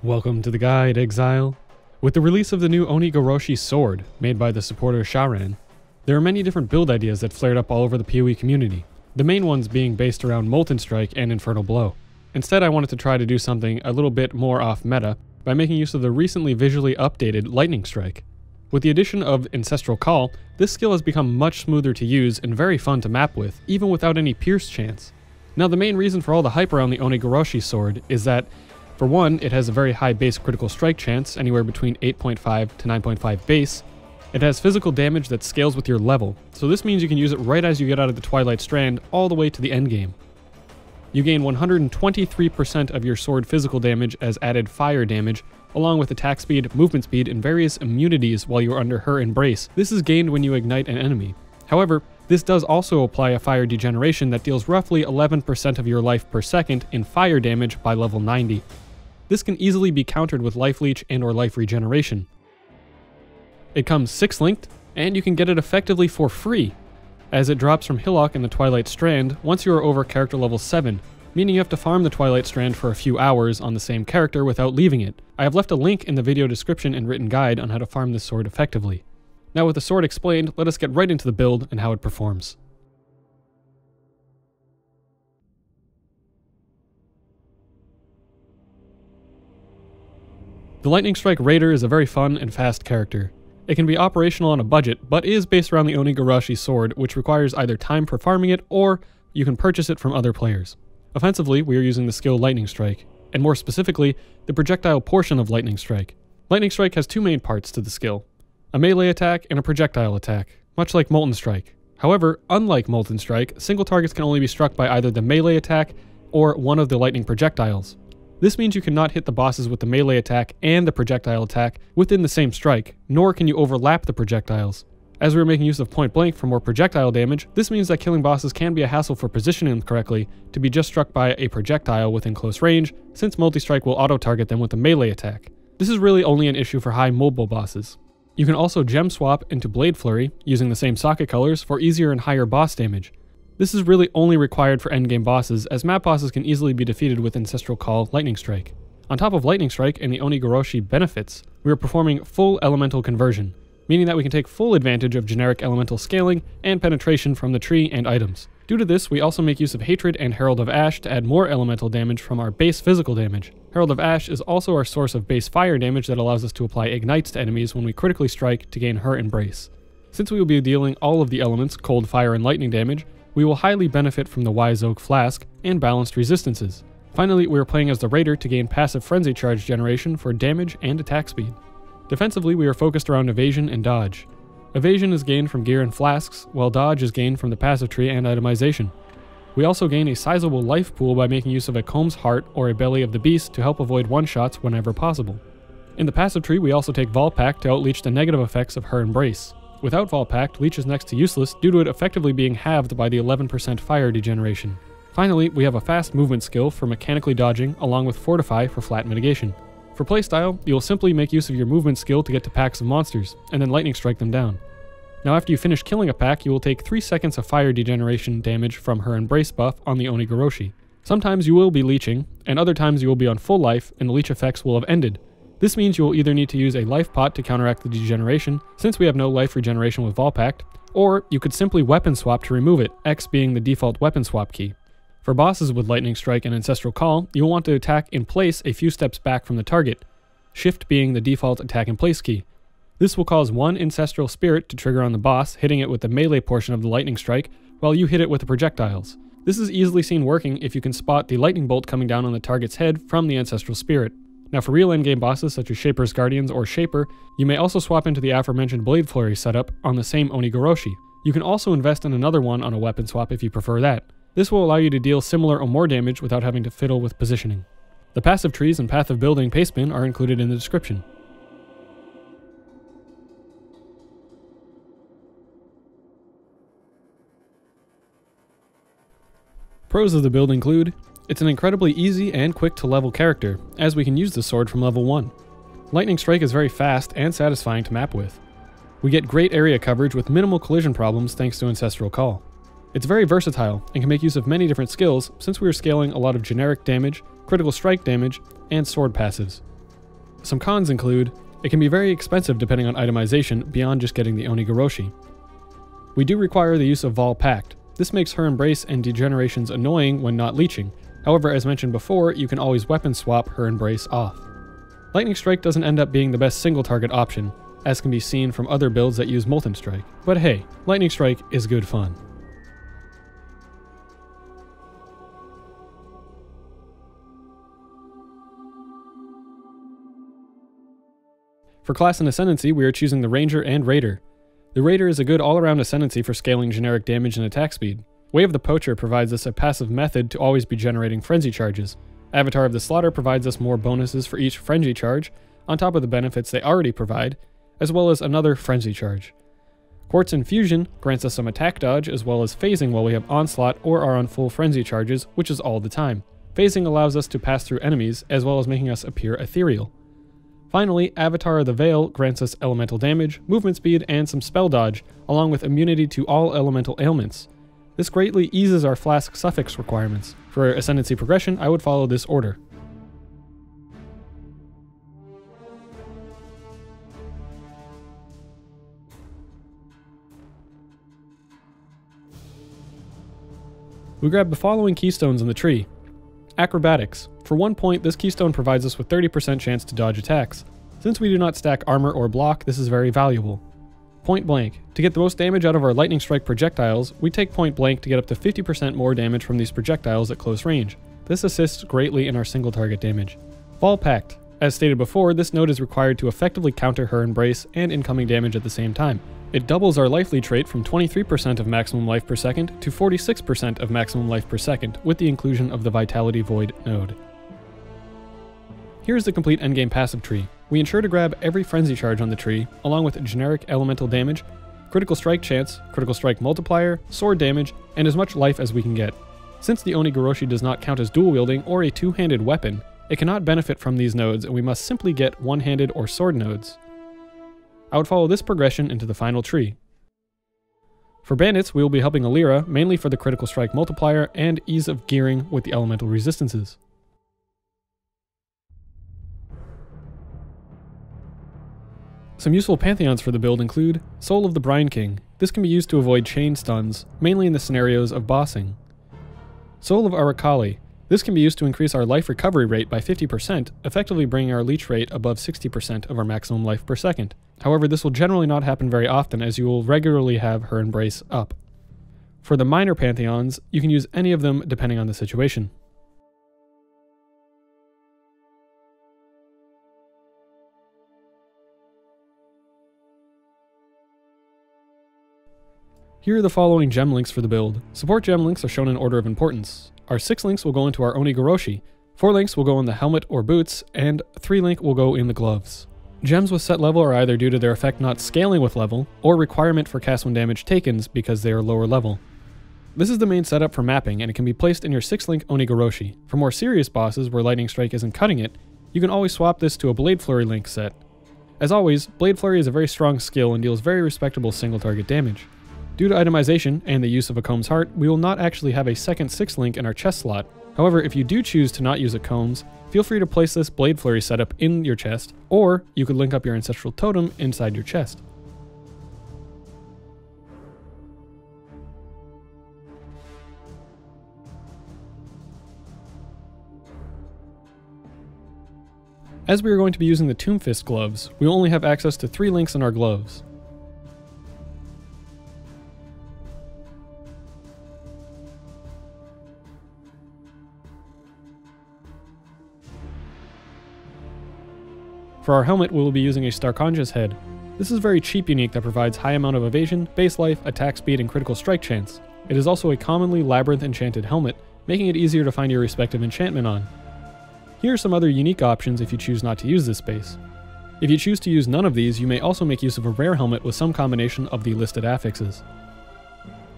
Welcome to the guide, Exile. With the release of the new Oni-Goroshi sword, made by the supporter Sharan, there are many different build ideas that flared up all over the PoE community, the main ones being based around Molten Strike and Infernal Blow. Instead, I wanted to try to do something a little bit more off-meta by making use of the recently visually updated Lightning Strike. With the addition of Ancestral Call, this skill has become much smoother to use and very fun to map with, even without any pierce chance. Now, the main reason for all the hype around the Oni-Goroshi sword is that, for one, it has a very high base critical strike chance, anywhere between 8.5 to 9.5 base. It has physical damage that scales with your level, so this means you can use it right as you get out of the Twilight Strand all the way to the endgame. You gain 123% of your sword physical damage as added fire damage, along with attack speed, movement speed, and various immunities while you are under her embrace. This is gained when you ignite an enemy. However, this does also apply a fire degeneration that deals roughly 11% of your life per second in fire damage by level 90. This can easily be countered with Life Leech and/or Life Regeneration. It comes 6-linked, and you can get it effectively for free, as it drops from Hillock in the Twilight Strand once you are over character level 7, meaning you have to farm the Twilight Strand for a few hours on the same character without leaving it. I have left a link in the video description and written guide on how to farm this sword effectively. Now with the sword explained, let us get right into the build and how it performs. The Lightning Strike Raider is a very fun and fast character. It can be operational on a budget, but is based around the Oni-Goroshi sword, which requires either time for farming it, or you can purchase it from other players. Offensively, we are using the skill Lightning Strike, and more specifically, the projectile portion of Lightning Strike. Lightning Strike has two main parts to the skill: a melee attack and a projectile attack, much like Molten Strike. However, unlike Molten Strike, single targets can only be struck by either the melee attack or one of the lightning projectiles. This means you cannot hit the bosses with the melee attack and the projectile attack within the same strike, nor can you overlap the projectiles. As we are making use of point blank for more projectile damage, this means that killing bosses can be a hassle for positioning them correctly to be just struck by a projectile within close range, since multi-strike will auto-target them with a melee attack. This is really only an issue for high mobile bosses. You can also gem swap into Blade Flurry, using the same socket colors, for easier and higher boss damage. This is really only required for endgame bosses, as map bosses can easily be defeated with Ancestral Call Lightning Strike. On top of Lightning Strike and the Oni-Goroshi benefits, we are performing full elemental conversion, meaning that we can take full advantage of generic elemental scaling and penetration from the tree and items. Due to this, we also make use of Hatred and Herald of Ash to add more elemental damage from our base physical damage. Herald of Ash is also our source of base fire damage that allows us to apply ignites to enemies when we critically strike to gain her embrace. Since we will be dealing all of the elements, cold, fire, and lightning damage, we will highly benefit from the Wise Oak Flask and balanced resistances. Finally, we are playing as the Raider to gain passive Frenzy Charge generation for damage and attack speed. Defensively, we are focused around evasion and dodge. Evasion is gained from gear and flasks, while dodge is gained from the passive tree and itemization. We also gain a sizable life pool by making use of a Comb's Heart or a Belly of the Beast to help avoid one-shots whenever possible. In the passive tree, we also take Volpact to outleech the negative effects of her embrace. Without Volpact, Leech is next to useless due to it effectively being halved by the 11% fire degeneration. Finally, we have a fast movement skill for mechanically dodging, along with Fortify for flat mitigation. For playstyle, you will simply make use of your movement skill to get to packs of monsters, and then lightning strike them down. Now after you finish killing a pack, you will take 3 seconds of fire degeneration damage from her embrace buff on the Oni-Goroshi. Sometimes you will be leeching, and other times you will be on full life and the leech effects will have ended. This means you will either need to use a life pot to counteract the degeneration, since we have no life regeneration with Volpact, or you could simply weapon swap to remove it, X being the default weapon swap key. For bosses with Lightning Strike and Ancestral Call, you will want to attack in place a few steps back from the target, Shift being the default attack in place key. This will cause one Ancestral Spirit to trigger on the boss, hitting it with the melee portion of the Lightning Strike, while you hit it with the projectiles. This is easily seen working if you can spot the lightning bolt coming down on the target's head from the Ancestral Spirit. Now for real endgame bosses such as Shaper's Guardians or Shaper, you may also swap into the aforementioned Blade Flurry setup on the same Oni-Goroshi. You can also invest in another one on a weapon swap if you prefer that. This will allow you to deal similar or more damage without having to fiddle with positioning. The passive trees and path of building pastebin are included in the description. Pros of the build include: it's an incredibly easy and quick to level character, as we can use the sword from level 1. Lightning Strike is very fast and satisfying to map with. We get great area coverage with minimal collision problems thanks to Ancestral Call. It's very versatile and can make use of many different skills since we are scaling a lot of generic damage, critical strike damage, and sword passives. Some cons include, it can be very expensive depending on itemization beyond just getting the Oni-Goroshi. We do require the use of Vol Pact. This makes her Embrace and Degenerations annoying when not leeching. However, as mentioned before, you can always weapon swap her Embrace off. Lightning Strike doesn't end up being the best single target option, as can be seen from other builds that use Molten Strike. But hey, Lightning Strike is good fun. For class and Ascendancy, we are choosing the Ranger and Raider. The Raider is a good all-around Ascendancy for scaling generic damage and attack speed. Way of the Poacher provides us a passive method to always be generating frenzy charges. Avatar of the Slaughter provides us more bonuses for each frenzy charge, on top of the benefits they already provide, as well as another frenzy charge. Quartz Infusion grants us some attack dodge as well as phasing while we have onslaught or are on full frenzy charges, which is all the time. Phasing allows us to pass through enemies, as well as making us appear ethereal. Finally, Avatar of the Veil grants us elemental damage, movement speed, and some spell dodge, along with immunity to all elemental ailments. This greatly eases our Flask suffix requirements. For Ascendancy progression, I would follow this order. We grab the following keystones in the tree. Acrobatics. For 1 point, this keystone provides us with 30% chance to dodge attacks. Since we do not stack armor or block, this is very valuable. Point Blank. To get the most damage out of our Lightning Strike projectiles, we take Point Blank to get up to 50% more damage from these projectiles at close range. This assists greatly in our single target damage. Vol Pact. As stated before, this node is required to effectively counter her Embrace and incoming damage at the same time. It doubles our life leech rate from 23% of maximum life per second to 46% of maximum life per second with the inclusion of the Vitality Void node. Here's the complete endgame passive tree. We ensure to grab every frenzy charge on the tree, along with generic elemental damage, critical strike chance, critical strike multiplier, sword damage, and as much life as we can get. Since the Oni-Goroshi does not count as dual wielding or a two-handed weapon, it cannot benefit from these nodes, and we must simply get one-handed or sword nodes. I would follow this progression into the final tree. For bandits, we will be helping Alira, mainly for the critical strike multiplier and ease of gearing with the elemental resistances. Some useful pantheons for the build include Soul of the Brine King. This can be used to avoid chain stuns, mainly in the scenarios of bossing. Soul of Arakali. This can be used to increase our life recovery rate by 50%, effectively bringing our leech rate above 60% of our maximum life per second. However, this will generally not happen very often, as you will regularly have her Embrace up. For the minor pantheons, you can use any of them depending on the situation. Here are the following gem links for the build. Support gem links are shown in order of importance. Our 6 links will go into our Oni-Goroshi, 4 links will go in the helmet or boots, and 3 link will go in the gloves. Gems with set level are either due to their effect not scaling with level, or requirement for cast when damage takens because they are lower level. This is the main setup for mapping, and it can be placed in your 6 link Oni-Goroshi. For more serious bosses where Lightning Strike isn't cutting it, you can always swap this to a Blade Flurry link set. As always, Blade Flurry is a very strong skill and deals very respectable single target damage. Due to itemization and the use of a Comb's Heart, we will not actually have a second 6 link in our chest slot. However, if you do choose to not use a Combs, feel free to place this Blade Flurry setup in your chest, or you could link up your Ancestral Totem inside your chest. As we are going to be using the Tomb Fist gloves, we will only have access to 3 links in our gloves. For our helmet, we will be using a Starkonja's head. This is a very cheap unique that provides high amount of evasion, base life, attack speed, and critical strike chance. It is also a commonly labyrinth enchanted helmet, making it easier to find your respective enchantment on. Here are some other unique options if you choose not to use this base. If you choose to use none of these, you may also make use of a rare helmet with some combination of the listed affixes.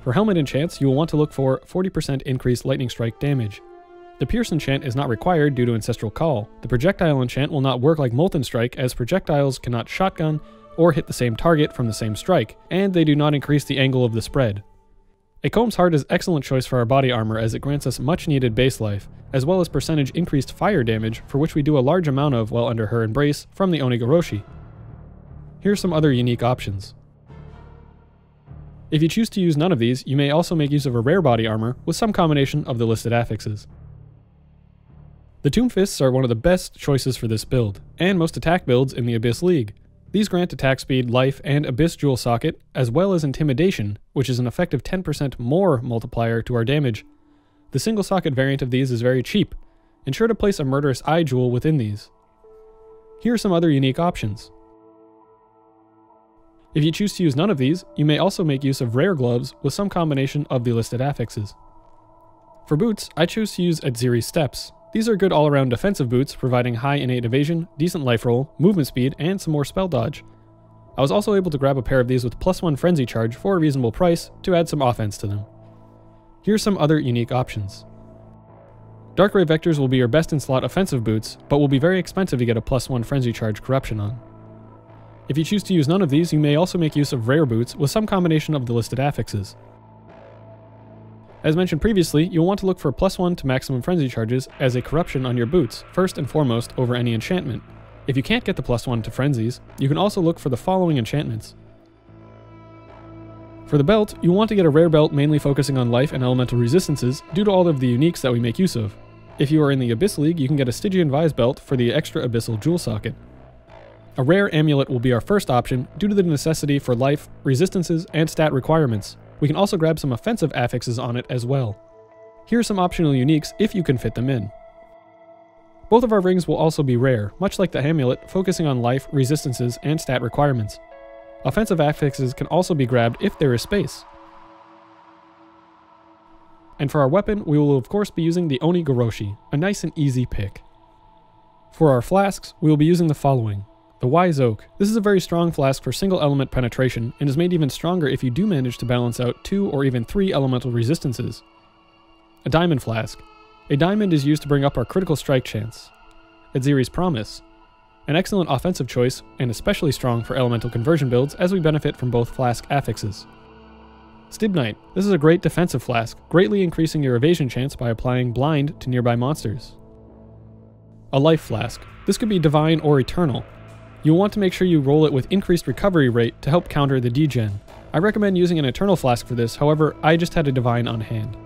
For helmet enchants, you will want to look for 40% increased lightning strike damage. The Pierce enchant is not required due to Ancestral Call. The projectile enchant will not work like Molten Strike, as projectiles cannot shotgun or hit the same target from the same strike, and they do not increase the angle of the spread. A Comb's Heart is an excellent choice for our body armor as it grants us much needed base life, as well as percentage increased fire damage, for which we do a large amount of while under her embrace from the Oni-Goroshi. Here are some other unique options. If you choose to use none of these, you may also make use of a rare body armor with some combination of the listed affixes. The Tomb Fists are one of the best choices for this build, and most attack builds in the Abyss League. These grant attack speed, life, and Abyss Jewel Socket, as well as Intimidation, which is an effective 10% more multiplier to our damage. The single socket variant of these is very cheap. Ensure to place a Murderous Eye Jewel within these. Here are some other unique options. If you choose to use none of these, you may also make use of rare gloves with some combination of the listed affixes. For boots, I choose to use Adziri's Steps. These are good all-around defensive boots, providing high innate evasion, decent life roll, movement speed, and some more spell dodge. I was also able to grab a pair of these with +1 frenzy charge for a reasonable price to add some offense to them. Here's some other unique options. Dark Ray Vectors will be your best in slot offensive boots, but will be very expensive to get a +1 frenzy charge corruption on. If you choose to use none of these, you may also make use of rare boots with some combination of the listed affixes. As mentioned previously, you'll want to look for +1 to maximum frenzy charges as a corruption on your boots, first and foremost over any enchantment. If you can't get the +1 to frenzies, you can also look for the following enchantments. For the belt, you'll want to get a rare belt mainly focusing on life and elemental resistances due to all of the uniques that we make use of. If you are in the Abyss League, you can get a Stygian Vise belt for the extra Abyssal Jewel Socket. A rare amulet will be our first option due to the necessity for life, resistances, and stat requirements. We can also grab some offensive affixes on it as well. Here are some optional uniques if you can fit them in. Both of our rings will also be rare, much like the amulet, focusing on life, resistances, and stat requirements. Offensive affixes can also be grabbed if there is space. And for our weapon, we will of course be using the Oni-Goroshi, a nice and easy pick. For our flasks, we will be using the following. The Wise Oak. This is a very strong flask for single element penetration, and is made even stronger if you do manage to balance out 2 or even 3 elemental resistances. A Diamond Flask. A diamond is used to bring up our critical strike chance. Adziri's Promise. An excellent offensive choice, and especially strong for elemental conversion builds as we benefit from both flask affixes. Stibnite. This is a great defensive flask, greatly increasing your evasion chance by applying Blind to nearby monsters. A Life Flask. This could be Divine or Eternal. You'll want to make sure you roll it with increased recovery rate to help counter the degen. I recommend using an Eternal Flask for this, however, I just had a Divine on hand.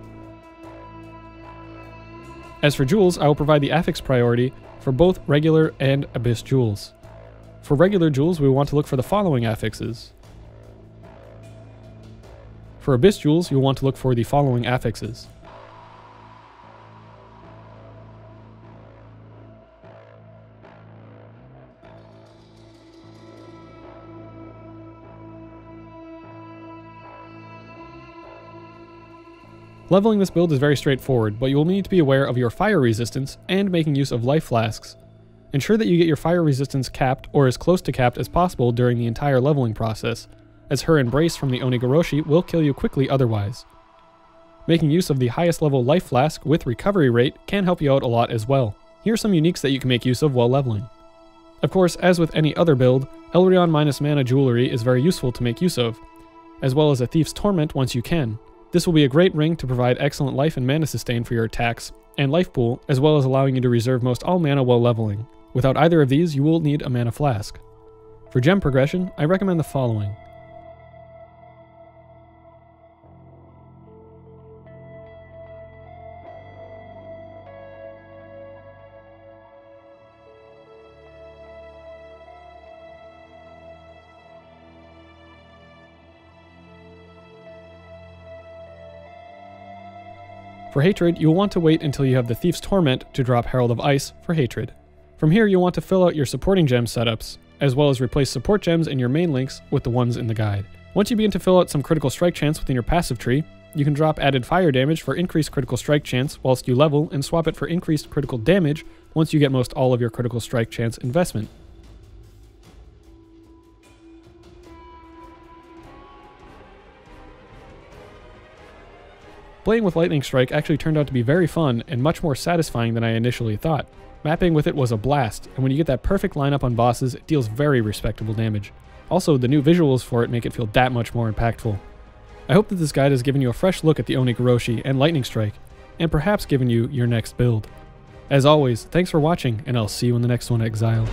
As for jewels, I will provide the affix priority for both regular and Abyss jewels. For regular jewels, we want to look for the following affixes. For Abyss jewels, you'll want to look for the following affixes. Leveling this build is very straightforward, but you will need to be aware of your fire resistance and making use of life flasks. Ensure that you get your fire resistance capped or as close to capped as possible during the entire leveling process, as her embrace from the Oni-Goroshi will kill you quickly otherwise. Making use of the highest level life flask with recovery rate can help you out a lot as well. Here are some uniques that you can make use of while leveling. Of course, as with any other build, Elrion minus mana jewelry is very useful to make use of, as well as a Thief's Torment once you can. This will be a great ring to provide excellent life and mana sustain for your attacks, and life pool, as well as allowing you to reserve most all mana while leveling. Without either of these, you will need a mana flask. For gem progression, I recommend the following. For Hatred, you'll want to wait until you have the Thief's Torment to drop Herald of Ice for Hatred. From here, you'll want to fill out your supporting gem setups, as well as replace support gems in your main links with the ones in the guide. Once you begin to fill out some critical strike chance within your passive tree, you can drop added fire damage for increased critical strike chance whilst you level, and swap it for increased critical damage once you get most all of your critical strike chance investment. Playing with Lightning Strike actually turned out to be very fun and much more satisfying than I initially thought. Mapping with it was a blast, and when you get that perfect lineup on bosses, it deals very respectable damage. Also, the new visuals for it make it feel that much more impactful. I hope that this guide has given you a fresh look at the Oni-Goroshi and Lightning Strike, and perhaps given you your next build. As always, thanks for watching, and I'll see you in the next one, Exile.